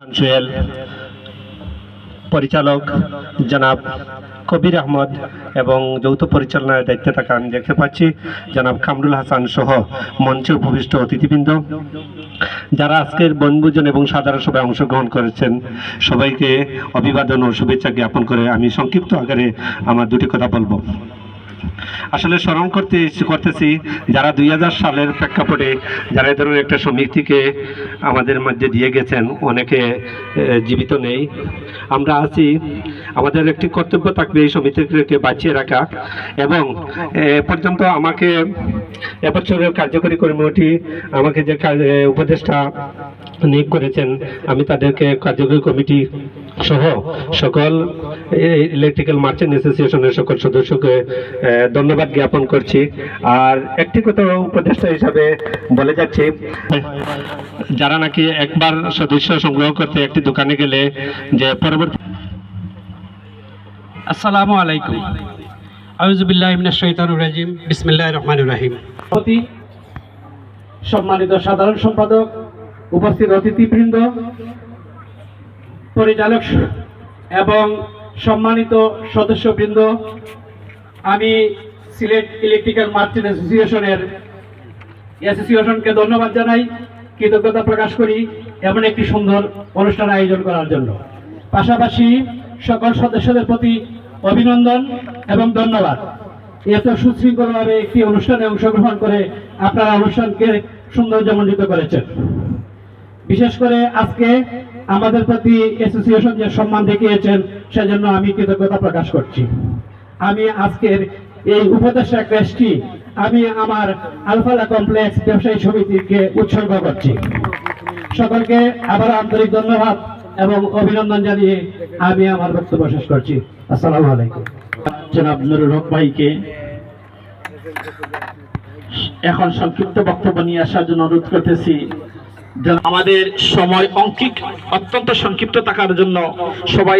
সোহেল, পরিচালক জনাব কবির আহমদ এবং যৌথ পরিচালনার দায়িত্বে থাকা আমি দেখতে পাচ্ছি জনাব কামরুল হাসান সহ মঞ্চে উপবিষ্ট অতিথিবৃন্দ, যারা আজকের বনভোজন এবং সাধারণ সভায় অংশগ্রহণ করেছেন, সবাইকে অভিবাদন ও শুভেচ্ছা জ্ঞাপন করে আমি সংক্ষিপ্ত আকারে আমার দুটি কথা বলবো। আসলে স্মরণ করতেছি যারা 2000 সালের প্রেক্ষাপটে যারা এই ধরনের একটা সমিতিকে আমাদের মধ্যে দিয়ে গেছেন, অনেকে জীবিত নেই। আমরা আছি, আমাদের একটি কর্তব্য থাকবে এই সমিতিকে বাঁচিয়ে রাখা এবং পর্যন্ত আমাকে এবছরের কার্যকরী কমিটি আমাকে যে উপদেষ্টা নিয়োগ করেছেন, আমি তাদেরকে কার্যকরী কমিটি সহ সকল ইলেকট্রিক্যাল মার্চেন্ট অ্যাসোসিয়েশনের সকল সদস্যকে ধন্যবাদ জ্ঞাপন করছি। আর একটি কথা উপদেষ্টা হিসাবে বলে যাচ্ছি, যারা নাকি একবার সদস্য সংগ্রহ করতে একটি দোকানে গেলে যে পরবর্তী। আসসালামু আলাইকুম, আউযু বিল্লাহি মিনাশ শাইতানির রাজিম, বিসমিল্লাহির রহমানির রহিম। সম্মানিত সাধারণ সম্পাদক, উপস্থিত অতিথিবৃন্দ, পরিচালক এবং সম্মানিত সদস্যবৃন্দ, আমি সিলেট ইলেকট্রিক্যাল মার্চেন্ট অ্যাসোসিয়েশনকে ধন্যবাদ জানাই, কৃতজ্ঞতা প্রকাশ করি এমন একটি সুন্দর অনুষ্ঠান আয়োজন করার জন্য। পাশাপাশি সকল সদস্যদের প্রতি অভিনন্দন এবং ধন্যবাদ। এত সুশৃঙ্খলভাবে একটি অনুষ্ঠানে অংশগ্রহণ করে আপনারা অনুষ্ঠানকে সৌন্দর্যমণ্ডিত করেছেন। বিশেষ করে আজকে আমাদের প্রতি অ্যাসোসিয়েশন যে সম্মান দেখিয়েছেন, সেজন্য আমি কৃতজ্ঞতা প্রকাশ করছি। আমি আজকের এই উপদেষ্টা ক্রেস্টটি আমি আমার আলফালা কমপ্লেক্স ব্যবসায়ী সমিতিকে উৎসর্গ করছি। সকলকে আবার আন্তরিক ধন্যবাদ এবং অভিনন্দন জানিয়ে আমি আমার বক্তব্য শেষ করছি। আসসালামু আলাইকুম। জনাব নুরুল হক ভাইকে এখন সংক্ষিপ্ত বক্তব্য নিয়ে আসার জন্য অনুরোধ করতেছি। আমাদের সময় অত্যন্ত সংক্ষিপ্ত থাকার জন্য সবাই